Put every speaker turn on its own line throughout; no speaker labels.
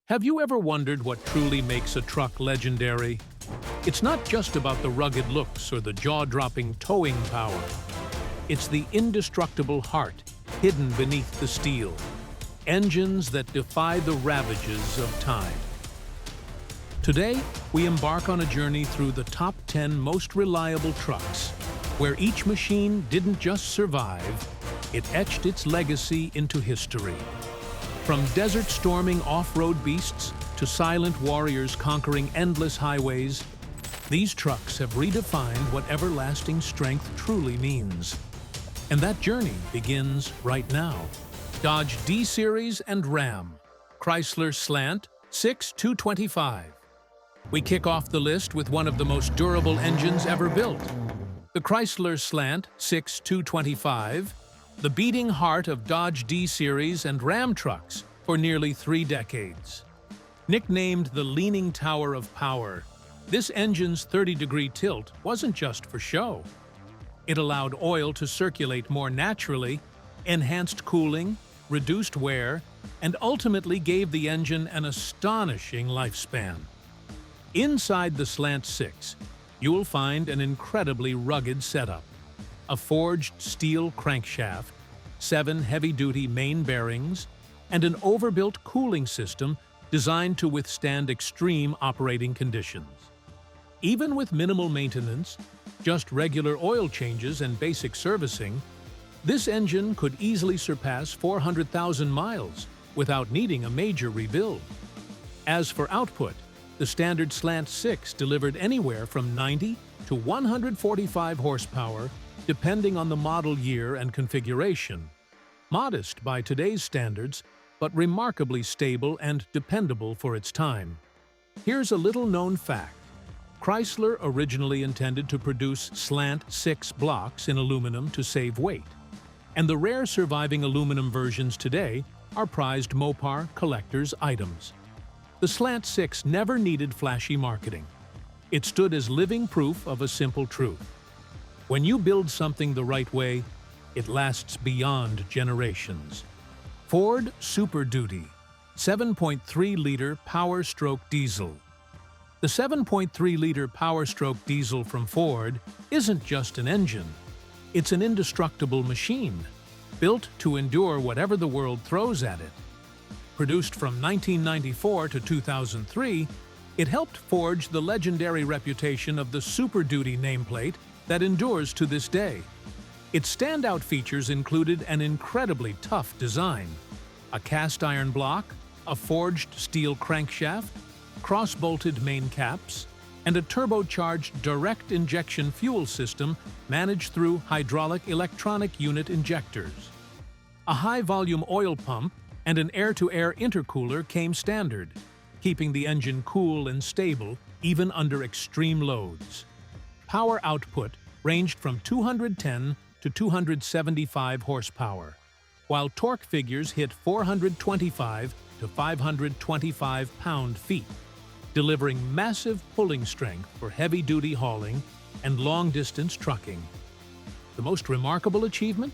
Have you ever wondered what truly makes a truck legendary? It's not just about the rugged looks or the jaw-dropping towing power. It's the indestructible heart hidden beneath the steel. Engines that defy the ravages of time. Today, we embark on a journey through the top 10 most reliable trucks, where each machine didn't just survive, it etched its legacy into history. From desert-storming off-road beasts to silent warriors conquering endless highways, these trucks have redefined what everlasting strength truly means. And that journey begins right now. Dodge D-Series and Ram, Chrysler Slant 6225. We kick off the list with one of the most durable engines ever built. The Chrysler Slant 6225, the beating heart of Dodge D-Series and Ram trucks for nearly 3 decades. Nicknamed the Leaning Tower of Power, this engine's 30-degree tilt wasn't just for show. It allowed oil to circulate more naturally, enhanced cooling, reduced wear, and ultimately gave the engine an astonishing lifespan. Inside the Slant 6, you'll find an incredibly rugged setup. A forged steel crankshaft, 7 heavy-duty main bearings, and an overbuilt cooling system designed to withstand extreme operating conditions. Even with minimal maintenance, just regular oil changes and basic servicing, this engine could easily surpass 400,000 miles without needing a major rebuild. As for output, the standard Slant 6 delivered anywhere from 90 to 145 horsepower, depending on the model year and configuration. Modest by today's standards, but remarkably stable and dependable for its time. Here's a little-known fact. Chrysler originally intended to produce Slant 6 blocks in aluminum to save weight, and the rare surviving aluminum versions today are prized Mopar collector's items. The Slant 6 never needed flashy marketing. It stood as living proof of a simple truth. When you build something the right way, it lasts beyond generations. Ford Super Duty 7.3-liter powerstroke diesel. The 7.3-liter powerstroke diesel from Ford isn't just an engine. It's an indestructible machine, built to endure whatever the world throws at it. Produced from 1994 to 2003, it helped forge the legendary reputation of the Super Duty nameplate that endures to this day. Its standout features included an incredibly tough design, a cast-iron block, a forged steel crankshaft, cross-bolted main caps, and a turbocharged direct-injection fuel system managed through hydraulic electronic unit injectors. A high-volume oil pump and an air-to-air intercooler came standard, keeping the engine cool and stable even under extreme loads. Power output ranged from 210 to 275 horsepower, while torque figures hit 425 to 525 pound-feet, delivering massive pulling strength for heavy-duty hauling and long-distance trucking. The most remarkable achievement?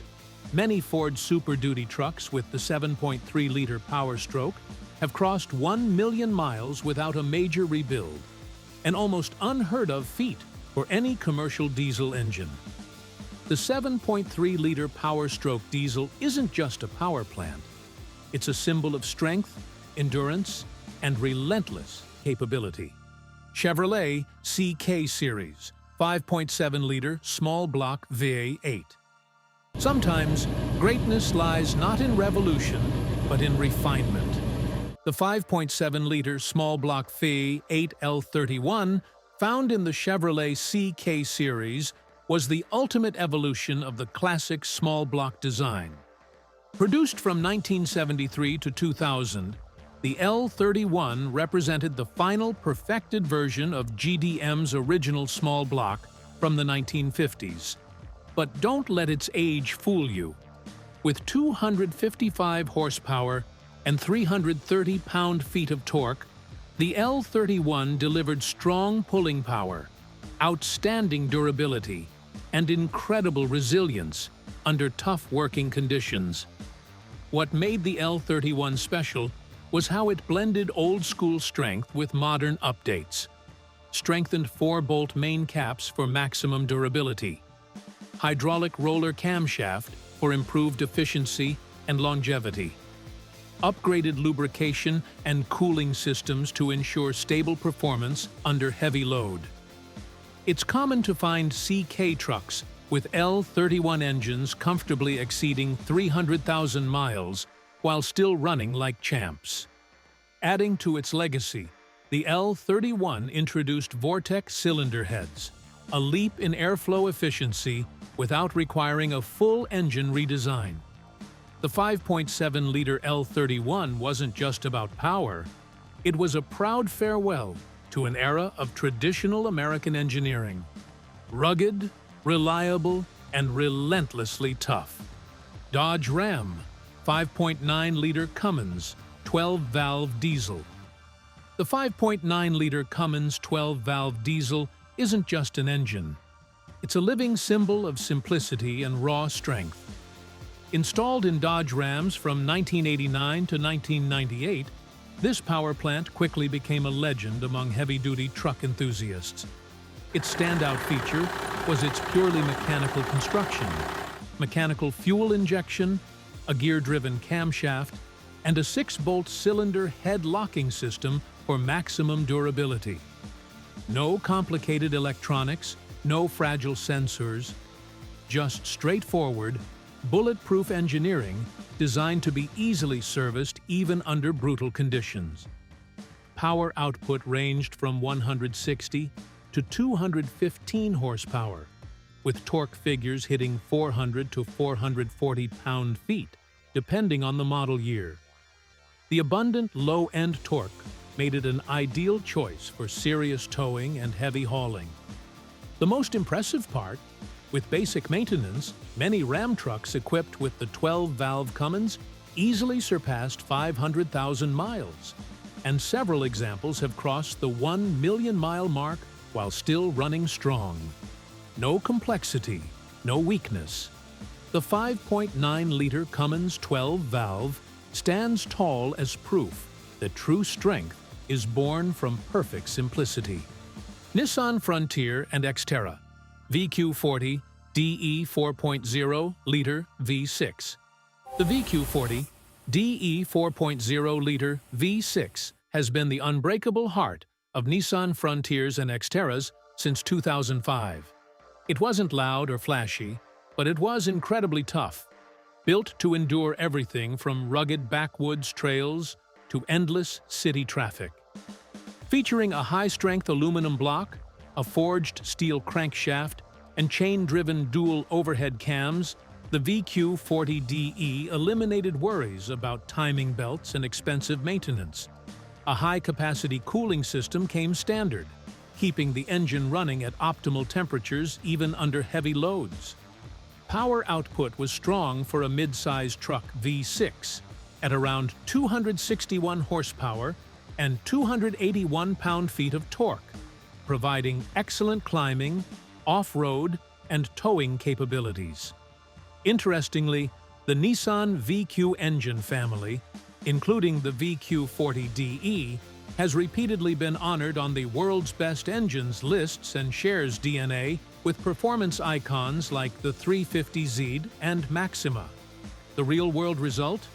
Many Ford Super Duty trucks with the 7.3-liter powerstroke have crossed 1 million miles without a major rebuild, an almost unheard-of feat for any commercial diesel engine. The 7.3-liter powerstroke diesel isn't just a power plant. It's a symbol of strength, endurance, and relentless capability. Chevrolet CK Series 5.7-liter small block V8. Sometimes, greatness lies not in revolution, but in refinement. The 5.7-liter small block V8 L31, found in the Chevrolet CK Series, was the ultimate evolution of the classic small block design. Produced from 1973 to 2000, the L31 represented the final perfected version of GDM's original small block from the 1950s. But don't let its age fool you. With 255 horsepower and 330 pound-feet of torque, the L31 delivered strong pulling power, outstanding durability, and incredible resilience under tough working conditions. What made the L31 special was how it blended old-school strength with modern updates. Strengthened 4-bolt main caps for maximum durability. Hydraulic roller camshaft for improved efficiency and longevity. Upgraded lubrication and cooling systems to ensure stable performance under heavy load. It's common to find CK trucks with L31 engines comfortably exceeding 300,000 miles while still running like champs. Adding to its legacy, the L31 introduced Vortec cylinder heads, a leap in airflow efficiency without requiring a full engine redesign. The 5.7-liter L31 wasn't just about power, it was a proud farewell to an era of traditional American engineering. Rugged, reliable, and relentlessly tough. Dodge Ram, 5.9-liter Cummins, 12-valve diesel. The 5.9-liter Cummins 12-valve diesel isn't just an engine. It's a living symbol of simplicity and raw strength. Installed in Dodge Rams from 1989 to 1998, this power plant quickly became a legend among heavy-duty truck enthusiasts. Its standout feature was its purely mechanical construction, mechanical fuel injection, a gear-driven camshaft, and a 6-bolt cylinder head locking system for maximum durability. No complicated electronics, no fragile sensors, just straightforward, bulletproof engineering designed to be easily serviced even under brutal conditions. Power output ranged from 160 to 215 horsepower, with torque figures hitting 400 to 440 pound-feet, depending on the model year. The abundant low-end torque made it an ideal choice for serious towing and heavy hauling. The most impressive part, with basic maintenance, many Ram trucks equipped with the 12-valve Cummins easily surpassed 500,000 miles, and several examples have crossed the 1 million-mile mark while still running strong. No complexity, no weakness. The 5.9-liter Cummins 12-valve stands tall as proof that true strength is born from perfect simplicity. Nissan Frontier and Xterra, VQ40DE 4.0-liter V6. The VQ40DE 4.0-liter V6 has been the unbreakable heart of Nissan Frontiers and Xterras since 2005. It wasn't loud or flashy, but it was incredibly tough, built to endure everything from rugged backwoods trails to endless city traffic. Featuring a high-strength aluminum block, a forged steel crankshaft, and chain-driven dual overhead cams, the VQ40DE eliminated worries about timing belts and expensive maintenance. A high-capacity cooling system came standard, keeping the engine running at optimal temperatures even under heavy loads. Power output was strong for a mid-size truck V6 at around 261 horsepower and 281 pound-feet of torque, providing excellent climbing, off-road, and towing capabilities. Interestingly, the Nissan VQ engine family, including the VQ40DE, has repeatedly been honored on the World's Best Engines lists and shares DNA with performance icons like the 350Z and Maxima. The real-world result?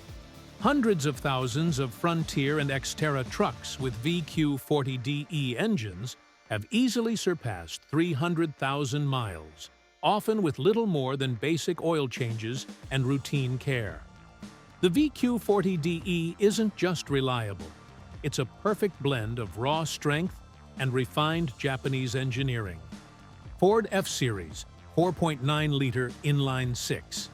Hundreds of thousands of Frontier and Xterra trucks with VQ40DE engines have easily surpassed 300,000 miles, often with little more than basic oil changes and routine care. The VQ40DE isn't just reliable, it's a perfect blend of raw strength and refined Japanese engineering. Ford F-Series 4.9-liter inline-6.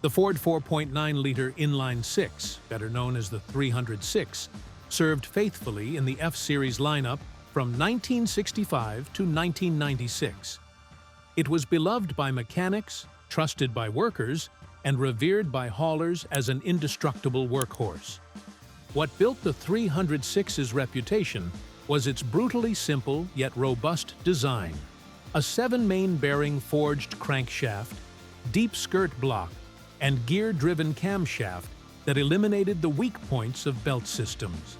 The Ford 4.9-liter inline-6, better known as the 306, served faithfully in the F-Series lineup from 1965 to 1996. It was beloved by mechanics, trusted by workers, and revered by haulers as an indestructible workhorse. What built the 306's reputation was its brutally simple yet robust design. A 7-main bearing forged crankshaft, deep skirt block, and gear-driven camshaft that eliminated the weak points of belt systems.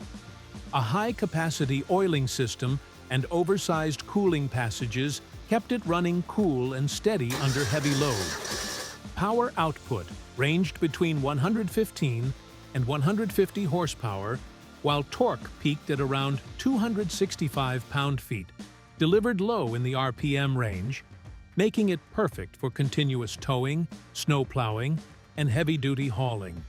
A high-capacity oiling system and oversized cooling passages kept it running cool and steady under heavy load. Power output ranged between 115 and 150 horsepower, while torque peaked at around 265 pound-feet, delivered low in the RPM range, making it perfect for continuous towing, snow plowing, and heavy-duty hauling.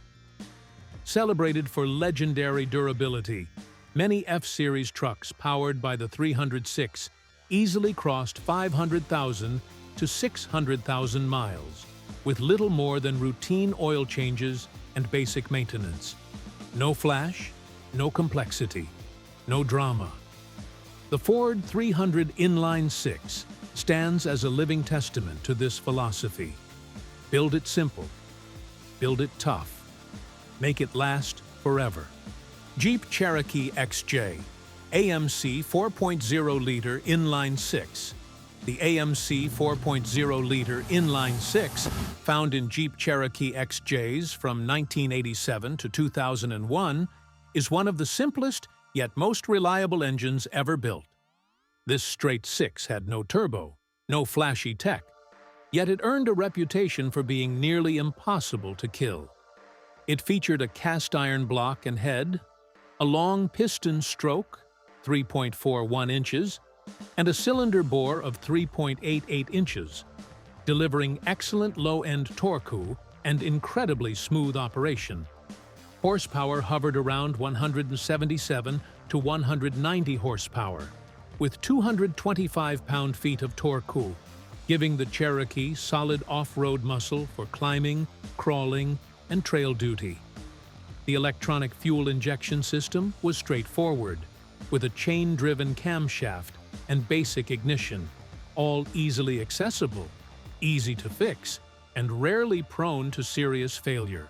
Celebrated for legendary durability, many F-Series trucks powered by the 306 easily crossed 500,000 to 600,000 miles, with little more than routine oil changes and basic maintenance. No flash, no complexity, no drama. The Ford 300 Inline-6 stands as a living testament to this philosophy. Build it simple, build it tough, make it last forever. Jeep Cherokee XJ, AMC 4.0-liter Inline-6. The AMC 4.0-liter Inline-6, found in Jeep Cherokee XJs from 1987 to 2001, is one of the simplest yet most reliable engines ever built. This straight six had no turbo, no flashy tech, yet it earned a reputation for being nearly impossible to kill. It featured a cast-iron block and head, a long piston stroke, 3.41 inches, and a cylinder bore of 3.88 inches, delivering excellent low-end torque and incredibly smooth operation. Horsepower hovered around 177 to 190 horsepower, with 225 pound-feet of torque, giving the Cherokee solid off-road muscle for climbing, crawling, and trail duty. The electronic fuel injection system was straightforward, with a chain-driven camshaft and basic ignition, all easily accessible, easy to fix, and rarely prone to serious failure.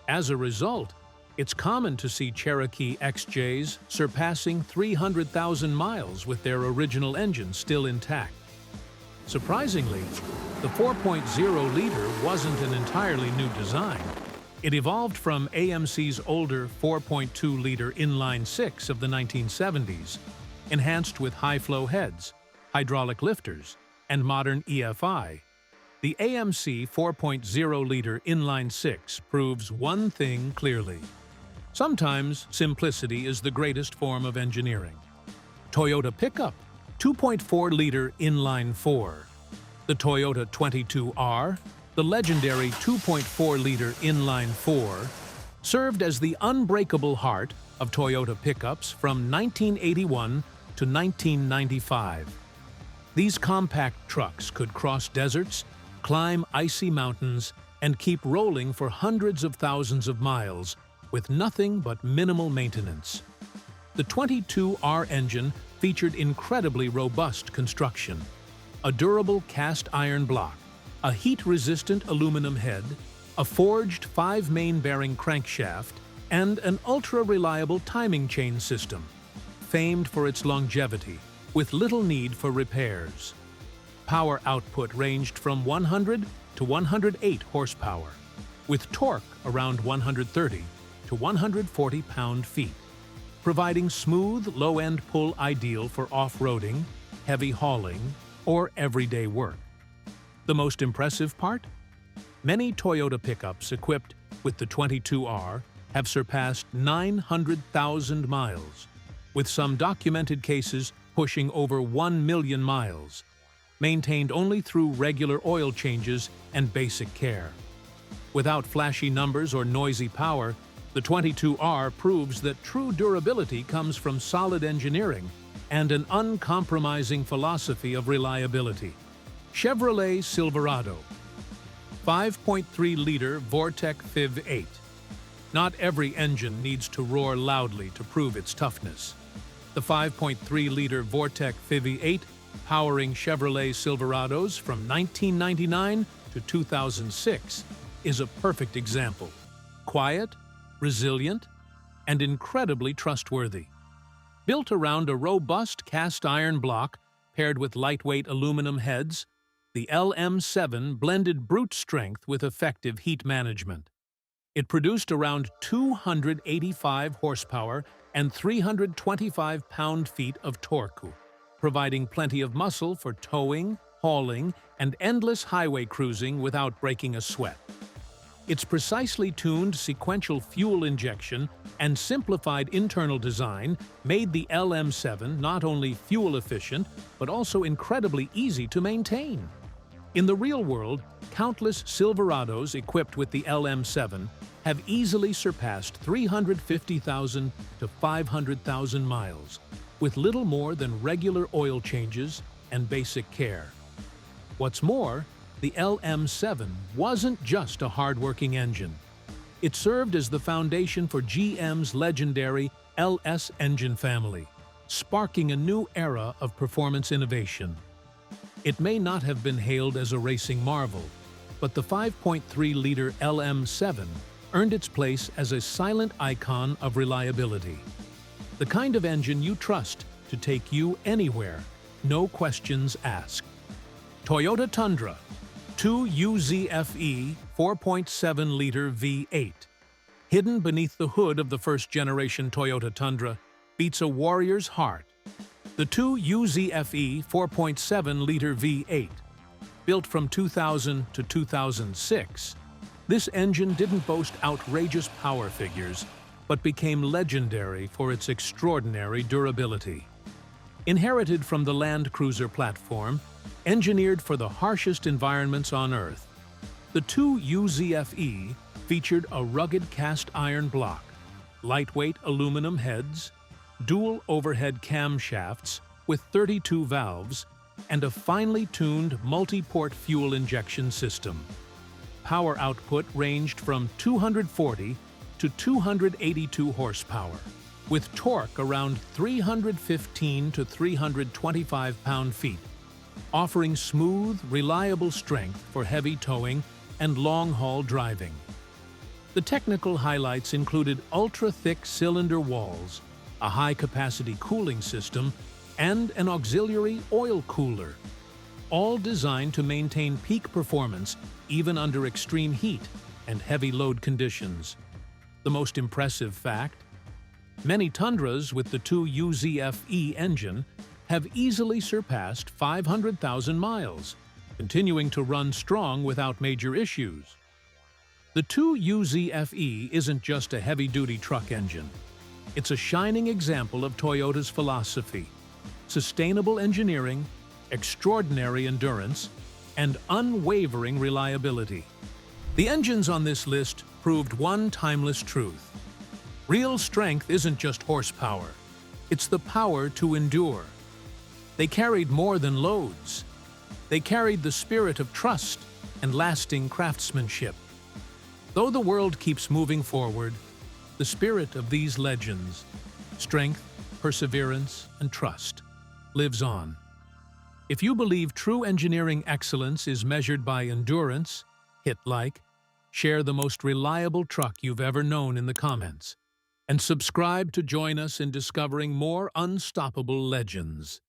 As a result, it's common to see Cherokee XJs surpassing 300,000 miles with their original engine still intact. Surprisingly, the 4.0-liter wasn't an entirely new design. It evolved from AMC's older 4.2-liter Inline-6 of the 1970s, enhanced with high-flow heads, hydraulic lifters, and modern EFI. The AMC 4.0-liter Inline-6 proves one thing clearly. Sometimes simplicity is the greatest form of engineering. Toyota pickup, 2.4-liter Inline-4. The Toyota 22R, the legendary 2.4-liter Inline-4, served as the unbreakable heart of Toyota pickups from 1981 to 1995. These compact trucks could cross deserts, climb icy mountains, and keep rolling for hundreds of thousands of miles with nothing but minimal maintenance. The 22R engine featured incredibly robust construction, a durable cast iron block, a heat-resistant aluminum head, a forged 5-main bearing crankshaft, and an ultra-reliable timing chain system, famed for its longevity, with little need for repairs. Power output ranged from 100 to 108 horsepower, with torque around 130 to 140 pound-feet, providing smooth, low-end pull ideal for off-roading, heavy hauling, or everyday work. The most impressive part? Many Toyota pickups equipped with the 22R have surpassed 900,000 miles, with some documented cases pushing over 1 million miles, maintained only through regular oil changes and basic care. Without flashy numbers or noisy power, the 22R proves that true durability comes from solid engineering and an uncompromising philosophy of reliability. Chevrolet Silverado, 5.3-liter Vortec V8. Not every engine needs to roar loudly to prove its toughness. The 5.3-liter Vortec V8, powering Chevrolet Silverados from 1999 to 2006, is a perfect example. Quiet, resilient, and incredibly trustworthy. Built around a robust cast-iron block paired with lightweight aluminum heads, the LM7 blended brute strength with effective heat management. It produced around 285 horsepower and 325 pound-feet of torque, providing plenty of muscle for towing, hauling, and endless highway cruising without breaking a sweat. Its precisely tuned sequential fuel injection and simplified internal design made the LM7 not only fuel-efficient, but also incredibly easy to maintain. In the real world, countless Silverados equipped with the LM7 have easily surpassed 350,000 to 500,000 miles, with little more than regular oil changes and basic care. What's more, the LM7 wasn't just a hard-working engine. It served as the foundation for GM's legendary LS engine family, sparking a new era of performance innovation. It may not have been hailed as a racing marvel, but the 5.3-liter LM7 earned its place as a silent icon of reliability. The kind of engine you trust to take you anywhere, no questions asked. Toyota Tundra 2UZFE 4.7-liter V8. Hidden beneath the hood of the first-generation Toyota Tundra beats a warrior's heart. The 2UZFE 4.7-liter V8. Built from 2000 to 2006, this engine didn't boast outrageous power figures, but became legendary for its extraordinary durability. Inherited from the Land Cruiser platform, engineered for the harshest environments on Earth, the 2UZFE featured a rugged cast-iron block, lightweight aluminum heads, dual overhead camshafts with 32 valves, and a finely tuned multi-port fuel injection system. Power output ranged from 240 to 282 horsepower, with torque around 315 to 325 pound-feet, offering smooth, reliable strength for heavy towing and long-haul driving. The technical highlights included ultra-thick cylinder walls, a high-capacity cooling system, and an auxiliary oil cooler, all designed to maintain peak performance even under extreme heat and heavy load conditions. The most impressive fact: many Tundras with the 2UZFE engine have easily surpassed 500,000 miles, continuing to run strong without major issues. The 2UZFE isn't just a heavy-duty truck engine. It's a shining example of Toyota's philosophy: sustainable engineering, extraordinary endurance, and unwavering reliability. The engines on this list proved one timeless truth: real strength isn't just horsepower, it's the power to endure. They carried more than loads. They carried the spirit of trust and lasting craftsmanship. Though the world keeps moving forward, the spirit of these legends, strength, perseverance, and trust, lives on. If you believe true engineering excellence is measured by endurance, hit like, share the most reliable truck you've ever known in the comments, and subscribe to join us in discovering more unstoppable legends.